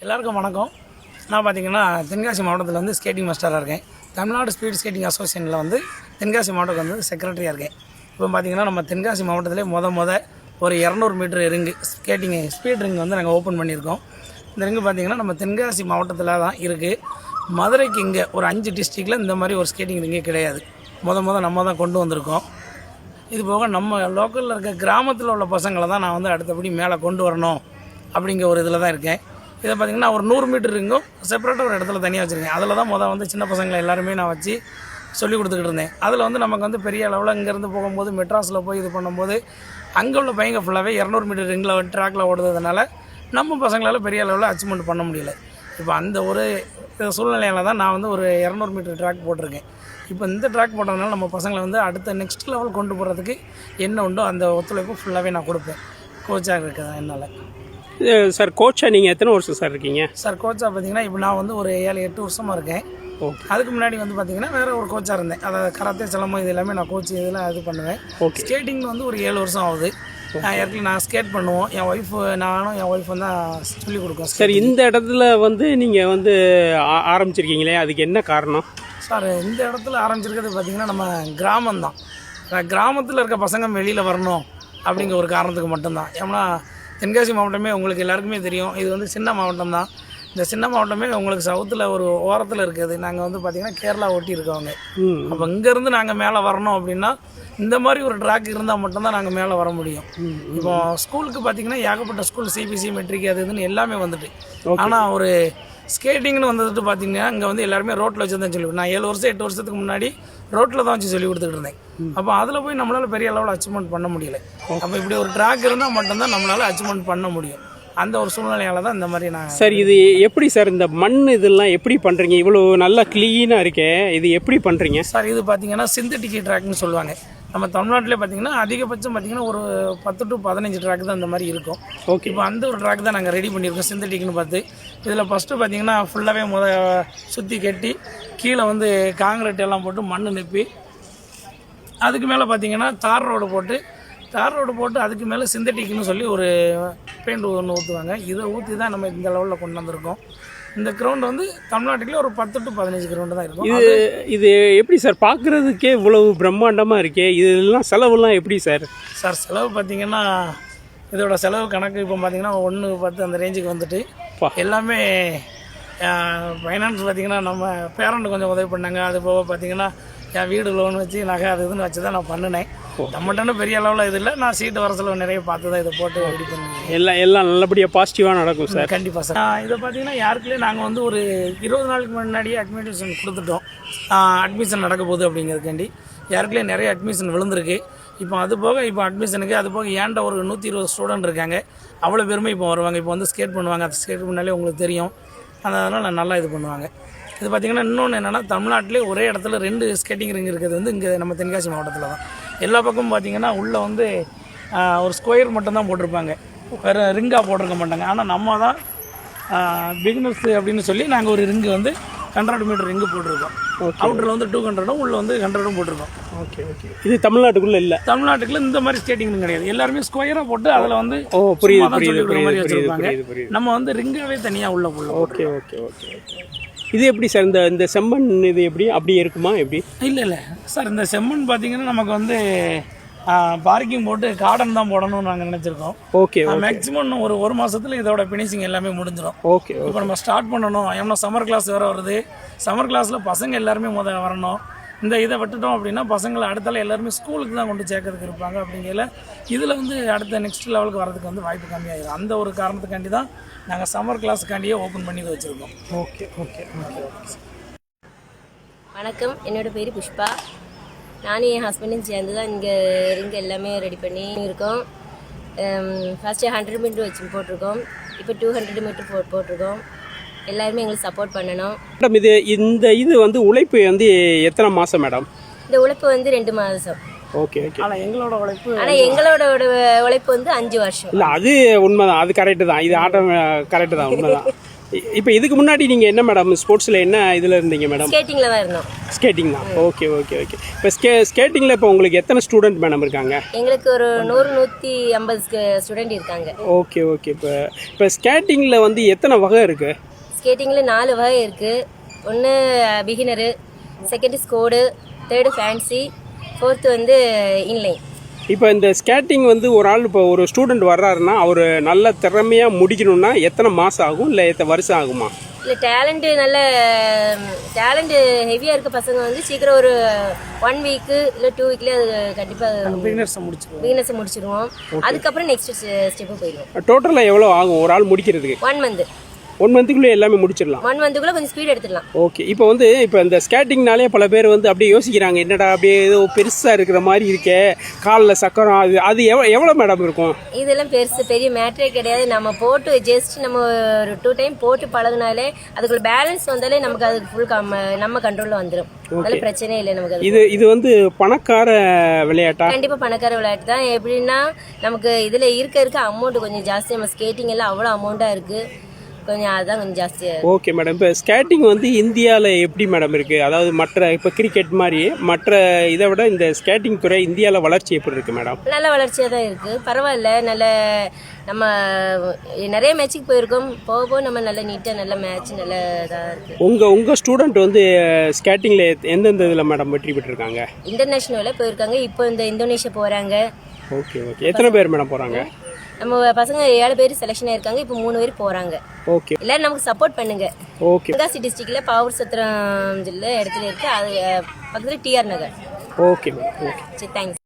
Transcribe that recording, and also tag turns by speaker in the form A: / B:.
A: எல்லாருக்கும் வணக்கம். நான் பார்த்தீங்கன்னா தென்காசி மாவட்டத்தில் வந்து ஸ்கேட்டிங் மாஸ்டராக இருக்கேன். தமிழ்நாடு ஸ்பீட் ஸ்கேட்டிங் அசோசியேஷனில் வந்து தென்காசி மாவட்டத்துக்கு வந்து செக்ரட்டரியாக இருக்கேன். இப்போ பார்த்தீங்கன்னா நம்ம தென்காசி மாவட்டத்திலே ஒரு 200 மீட்டர் ரிங்கு ஸ்பீட் ரிங் வந்து நாங்கள் ஓப்பன் பண்ணியிருக்கோம். இந்த ரிங்கு பார்த்தீங்கன்னா நம்ம தென்காசி மாவட்டத்தில் தான் இருக்குது. மதுரைக்கு இங்கே ஒரு 5 டிஸ்ட்ரிக்டில் இந்த மாதிரி ஒரு ஸ்கேட்டிங் ரிங்கே கிடையாது. நம்ம தான் கொண்டு வந்திருக்கோம். இது போக நம்ம லோக்கலில் இருக்க கிராமத்தில் உள்ள பசங்களை தான் நான் வந்து அடுத்தபடி மேலே கொண்டு வரணும் அப்படிங்கிற ஒரு இதில் தான் இருக்கேன். இதை பார்த்திங்கன்னா ஒரு 100 மீட்டர் ரிங்கும் செப்பரேட்டாக ஒரு இடத்துல தனியாக வச்சுருக்கேன். அதில் தான் வந்து சின்ன பசங்களை எல்லாருமே நான் வச்சு சொல்லிக் கொடுத்துக்கிட்டு இருந்தேன். அதில் வந்து நமக்கு வந்து பெரிய அளவில் இங்கேருந்து போகும்போது மெட்ராஸில் போய் இது பண்ணும்போது அங்கே உள்ள பையங்க ஃபுல்லாகவே 200 மீட்டர் ரிங்கில் ட்ராக்கில் ஓடுறதுனால நம்ம பசங்களால் பெரிய அளவில் அச்சீவ்மெண்ட் பண்ண முடியல. இப்போ அந்த ஒரு சூழ்நிலையில் தான் நான் வந்து ஒரு 200 மீட்டர் ட்ராக் போட்டிருக்கேன். இப்போ இந்த ட்ராக் போட்டதுனால நம்ம பசங்களை வந்து அடுத்த நெக்ஸ்ட் லெவல் கொண்டு போகிறதுக்கு என்ன உண்டோ அந்த ஒத்துழைப்பு ஃபுல்லாகவே நான் கொடுப்பேன். கோச்சாக இருக்குது என்னால்.
B: சார் கோச்சாக நீங்கள் எத்தனை வருஷம் சார் இருக்கீங்க?
A: சார் கோச்சாக பார்த்தீங்கன்னா இப்போ நான் வந்து ஒரு 7-8 வருஷமாக இருக்கேன்.
B: ஓகே.
A: அதுக்கு முன்னாடி வந்து பார்த்தீங்கன்னா வேறு ஒரு கோச்சாக இருந்தேன். அதாவது கராத்தே சிலம்பம் இது எல்லாமே நான் கோச் இதெல்லாம் இது பண்ணுவேன்.
B: ஓகே.
A: ஸ்கேட்டிங் வந்து ஒரு 7 வருஷம் ஆகுது. ஏற்கனவே நான் ஸ்கேட் பண்ணுவோம். என் ஒய்ஃப் தான் சொல்லிக் கொடுக்கும்.
B: சார் இந்த இடத்துல வந்து நீங்கள் வந்து ஆரம்பிச்சிருக்கீங்களே, அதுக்கு என்ன காரணம்?
A: சார் இந்த இடத்துல ஆரம்பிச்சிருக்கிறது பார்த்திங்கன்னா நம்ம கிராமம்தான். கிராமத்தில் இருக்க பசங்க வெளியில் வரணும் அப்படிங்கிற ஒரு காரணத்துக்கு மட்டும்தான். ஏன்னா தென்காசி மாவட்டமே உங்களுக்கு எல்லாருக்குமே தெரியும், இது வந்து சின்ன மாவட்டம் தான். இந்த சின்ன மாவட்டமே உங்களுக்கு சவுத்தில் ஒரு ஓரத்தில் இருக்குது. நாங்கள் வந்து பார்த்திங்கன்னா கேரளா ஒட்டி இருக்கவங்க. அப்போ இங்கேருந்து நாங்கள் மேலே வரணும் அப்படின்னா இந்த மாதிரி ஒரு ட்ராக் இருந்தால் மட்டும்தான் நாங்கள் மேலே வர முடியும். இப்போ ஸ்கூலுக்கு பார்த்திங்கன்னா ஏகப்பட்ட ஸ்கூல் சிபிசி மெட்ரிக் அது இதுன்னு எல்லாமே வந்துட்டு, ஆனால் ஒரு ஸ்கேட்டிங்னு வந்துட்டு பார்த்தீங்கன்னா இங்கே வந்து எல்லாருமே ரோட்டில் வச்சு தான் சொல்லி நான் 8 வருஷத்துக்கு முன்னாடி ரோட்டில் தான் வச்சு சொல்லி கொடுத்துக்கிட்டு இருந்தேன். அப்போ அதில் போய் நம்மளால் பெரிய அளவில் அச்சீவ்மெண்ட் பண்ண முடியல. அப்போ இப்படி ஒரு ட்ராக் இருந்தால் மட்டும்தான் நம்மளால் அச்சீவ்மெண்ட் பண்ண முடியும். அந்த ஒரு சூழ்நிலையால் தான் இந்த மாதிரி நான்.
B: சார் இது எப்படி சார் இந்த மண் இதெல்லாம் எப்படி பண்ணுறீங்க? இவ்வளோ நல்லா க்ளீனாக இருக்கே, இது எப்படி பண்ணுறீங்க?
A: சார் இது பார்த்தீங்கன்னா சிந்தட்டிக் ட்ராக்னு சொல்லுவாங்க. நம்ம தமிழ்நாட்டிலே பார்த்தீங்கன்னா அதிகபட்சம் பார்த்தீங்கன்னா ஒரு 10 to 15 ட்ராக் தான் இந்த மாதிரி இருக்கும்.
B: ஓகே.
A: இப்போ அந்த ஒரு ட்ராக் தான் நாங்கள் ரெடி பண்ணியிருக்கோம் சிந்தட்டிக்னு பார்த்து. இதில் ஃபஸ்ட்டு பார்த்தீங்கன்னா ஃபுல்லாகவே சுற்றி கட்டி கீழே வந்து காங்கிரீட் எல்லாம் போட்டு மண் நெப்பி அதுக்கு மேலே பார்த்தீங்கன்னா தார் ரோடு போட்டு அதுக்கு மேலே சிந்தட்டிக்னு சொல்லி ஒரு பெயிண்ட் ஒன்று ஊற்றுவாங்க. இதை ஊற்றி தான் நம்ம இந்த லெவலில் கொண்டு வந்திருக்கோம். இந்த கிரவுண்ட் வந்து தமிழ்நாட்டுக்குள்ளே ஒரு 10 to 15 கிரவுண்டு தான் இருக்கும்.
B: இது எப்படி சார் பார்க்குறதுக்கே இவ்வளவு பிரம்மாண்டமாக இருக்கே, இதெல்லாம் செலவுலாம் எப்படி சார்?
A: சார் செலவு பார்த்தீங்கன்னா இதோட செலவு கணக்கு இப்போ பார்த்தீங்கன்னா 1-10 அந்த ரேஞ்சுக்கு வந்துட்டு எல்லாமே ஃபைனான்ஸ் பார்த்தீங்கன்னா நம்ம பேரண்ட் கொஞ்சம் உதவி பண்ணாங்க. அது போக பார்த்தீங்கன்னா என் வீடு லோன் வச்சு நகை அது இதுன்னு வச்சு தான் நான் பண்ணினேன். நம்மகிட்ட பெரிய அளவில் இது இல்லை. நான் சீட்டு வர செலவு நிறைய பார்த்து தான் இதை போட்டு ரெடி பண்ணுவேன்.
B: எல்லாம் நல்லபடியாக பாசிட்டிவாக நடக்கும் சார்.
A: கண்டிப்பாக சார். இதை பார்த்தீங்கன்னா யாருக்குள்ளே நாங்கள் வந்து ஒரு 20 நாளுக்கு முன்னாடியே அட்மிஷன் கொடுத்துட்டோம். அட்மிஷன் நடக்க போகுது அப்படிங்கிறதுக்காண்டி யாருக்குள்ளே நிறைய அட்மிஷன் விழுந்திருக்கு. இப்போ அது போக அட்மிஷனுக்கு அது போக ஏன்ட ஒரு 120 ஸ்டூடெண்ட் இருக்காங்க. அவ்வளோ பேருமே இப்போ வருவாங்க. இப்போ வந்து ஸ்கேட் பண்ணுவாங்க. அது ஸ்கேட் பண்ணாலே உங்களுக்கு தெரியும். அதனால் நல்லா இது பண்ணுவாங்க. இது பார்த்திங்கன்னா இன்னொன்று என்னென்னா தமிழ்நாட்டிலே ஒரே இடத்துல 2 ஸ்கேட்டிங் ரிங் இருக்கிறது வந்து இங்கே நம்ம தென்காசி மாவட்டத்தில் தான். எல்லா பக்கமும் பார்த்திங்கன்னா உள்ளே வந்து ஒரு ஸ்கொயர் மட்டும்தான் போட்டிருப்பாங்க, வேறு ரிங்காக போட்டிருக்க மாட்டாங்க. ஆனால் நம்ம தான் பிகினர்ஸ் அப்படின்னு சொல்லி நாங்கள் ஒரு ரிங்கு வந்து 100 மீட்டர் ரிங்கு போட்டிருக்கோம். அவுட்டரில் வந்து 200 உள்ளே வந்து 100 போட்டிருக்கோம்.
B: ஓகே. இது தமிழ்நாட்டுக்குள்ளே இல்லை.
A: தமிழ்நாட்டுக்குள்ள இந்த மாதிரி ஸ்கேட்டிங் கிடையாது. எல்லாருமே ஸ்கொயராக போட்டு அதில் வந்து
B: புரியுது.
A: நம்ம வந்து ரிங்காகவே தனியாக உள்ள போடலாம்.
B: ஓகே. இது எப்படி சார் இந்த செம்மண் இது எப்படி அப்படியே இருக்குமா எப்படி?
A: இல்லை சார், இந்த செம்மண் பார்த்தீங்கன்னா நமக்கு வந்து பார்க்கிங் போட்டு கார்டன் தான் போடணும்னு நாங்கள் நினச்சிருக்கோம்.
B: ஓகே.
A: மேக்ஸிமம் ஒரு மாதத்தில் இதோட ஃபினிஷிங் எல்லாமே முடிஞ்சிடும்.
B: ஓகே.
A: இப்போ நம்ம ஸ்டார்ட் பண்ணணும். ஏன்னா சம்மர் கிளாஸ் வேறு வருது. சம்மர் கிளாஸில் பசங்க எல்லாருமே வரணும். இந்த இதை விட்டுட்டோம் அப்படின்னா பசங்களை அடுத்தால எல்லாருமே ஸ்கூலுக்கு தான் கொண்டு சேர்க்கறதுக்கு இருப்பாங்க. அப்படிங்கிற இதில் வந்து அடுத்த நெக்ஸ்ட் லெவலுக்கு வரதுக்கு வந்து வாய்ப்பு கம்மியாகிடும். அந்த ஒரு காரணத்துக்காண்டி தான் நாங்கள் சம்மர் கிளாஸுக்காண்டியே ஓப்பன் பண்ணி வச்சுருக்கோம்.
B: ஓகே.
C: வணக்கம், என்னோடய பேர் புஷ்பா. நானும் என் ஹஸ்பண்டும் சேர்ந்து தான் இங்கே ரிங் எல்லாமே ரெடி பண்ணி இருக்கோம். ஃபஸ்ட்டு 100 மீட்டர் வச்சு போட்டிருக்கோம். இப்போ 200 மீட்டர் போட்டிருக்கோம். எல்லாருமே எங்களுக்கு சப்போர்ட் பண்ணணும்.
B: மேடம் இது வந்து உழைப்பு வந்து எத்தனை மாதம் மேடம்?
C: இந்த உழைப்பு வந்து 2 மாதம்.
B: ஓகே.
A: ஆனால் எங்களோட
C: உழைப்பு வந்து 5 வருஷம்.
B: இல்லை அது உண்மைதான், அது கரெக்டு தான். இது ஆட்டம் கரெக்டு தான், உண்மைதான். இப்போ இதுக்கு முன்னாடி நீங்கள் என்ன மேடம் ஸ்போர்ட்ஸில் என்ன இதில் இருந்தீங்க மேடம்?
C: ஸ்கேட்டிங்கில் தான் இருந்தோம்.
B: ஸ்கேட்டிங் தான். Okay okay okay. இப்போ ஸ்கேட்டிங்கில் இப்போ உங்களுக்கு எத்தனை ஸ்டூடெண்ட் மேடம் இருக்காங்க?
C: எங்களுக்கு ஒரு 100-150 ஸ்டூடெண்ட் இருக்காங்க.
B: Okay okay. இப்போ ஸ்கேட்டிங்கில் வந்து எத்தனை வகை இருக்குது?
C: ஸ்கேட்டிங்கில் 4 வகை இருக்குது. ஒன்று beginner, second squad, third fancy, fourth வந்து இன்லைன்.
B: இப்போ இந்த ஸ்கேட்டிங் வந்து ஒரு ஆள் இப்போ ஒரு ஸ்டூடெண்ட் வர்றாருன்னா அவர் நல்ல திறமையாக முடிக்கணும்னா எத்தனை மாதம் ஆகும் இல்லை எத்தனை வருஷம் ஆகுமா?
C: இல்லை டேலண்ட்டு ஹெவியாக இருக்க பசங்க வந்து சீக்கிரம் ஒரு 1 வீக்கு இல்லை 2 வீக்லேயே அது கண்டிப்பாக பிகினர்ஸை முடிச்சிருவோம். அதுக்கப்புறம் நெக்ஸ்ட் ஸ்டெப்பு போயிடுவோம்.
B: டோட்டலாக எவ்வளோ ஆகும் ஒரு ஆள் முடிக்கிறதுக்கு?
C: 1 மந்த்.
B: 1 மந்த்துக்குள்ளே எல்லாமே முடிச்சிடலாம்.
C: 1 மந்த்துக்குள்ளே கொஞ்சம் ஸ்பீட் எடுத்துடலாம்.
B: ஓகே. இப்போ இந்த ஸ்கேட்டிங்னாலே பல பேர் வந்து அப்படியே யோசிக்கிறாங்க, என்னடா அப்படியே ஏதோ பெருசாக இருக்கிற மாதிரி இருக்கே, காலில் சக்கரம், அது எவ்வளோ மேடம் இருக்கும்?
C: இதெல்லாம் பெரிய மேட்டரே கிடையாது. நம்ம போட்டு ஜஸ்ட் நம்ம ஒரு 2 டைம் போட்டு பழகினாலே அதுக்குள்ள பேலன்ஸ் வந்தாலே நமக்கு அதுக்கு ஃபுல் நம்ம கண்ட்ரோலில் வந்துடும். அதனால பிரச்சனையே இல்லை நமக்கு.
B: இது வந்து பணக்கார விளையாட்டா?
C: கண்டிப்பாக பணக்கார விளையாட்டு தான். எப்படின்னா நமக்கு இதில் இருக்க அமௌண்ட் கொஞ்சம் ஜாஸ்தி. நம்ம ஸ்கேட்டிங் எல்லாம் அவ்வளோ அமௌண்ட்டாக இருக்குது, கொஞ்சம் அதுதான் கொஞ்சம் ஜாஸ்தியாக.
B: Okay madam. இப்போ ஸ்கேட்டிங் வந்து இந்தியாவில் எப்படி மேடம் இருக்குது? அதாவது மற்ற இப்போ கிரிக்கெட் மாதிரி மற்ற இதை விட இந்த ஸ்கேட்டிங் துறை இந்தியாவில் வளர்ச்சி எப்படி இருக்குது மேடம்?
C: நல்ல வளர்ச்சியாக தான் இருக்குது, பரவாயில்ல. நல்ல நம்ம நிறைய மேட்சுக்கு போயிருக்கோம். போக போக நம்ம நல்ல நீட்டாக நல்ல மேட்ச் நல்ல இதாக இருக்குது.
B: உங்கள் ஸ்டூடெண்ட் வந்து ஸ்கேட்டிங்கில் எந்தெந்த இதில் மேடம் வெற்றி பெற்றிருக்காங்க?
C: இன்டர்நேஷ்னலில் போயிருக்காங்க. இப்போ இந்த இந்தோனேஷியா போகிறாங்க.
B: Okay okay. எத்தனை பேர் மேடம் போகிறாங்க?
C: நம்ம பசங்க 7 பேர் செலெக்ஷன் ஆயிருக்காங்க. இப்போ 3 பேர் போகிறாங்க.
B: ஓகே.
C: எல்லாரும் நமக்கு சப்போர்ட் பண்ணுங்க.
B: ஓகே.
C: தென்காசி டிஸ்ட்ரிக்ட்ல பாவூர் சத்திரம் ஜில்லை இடத்துல இருக்கு. அது பக்கத்தில் TR Nagar.
B: Okay madam. Okay.
C: சரி, தேங்க்ஸ்.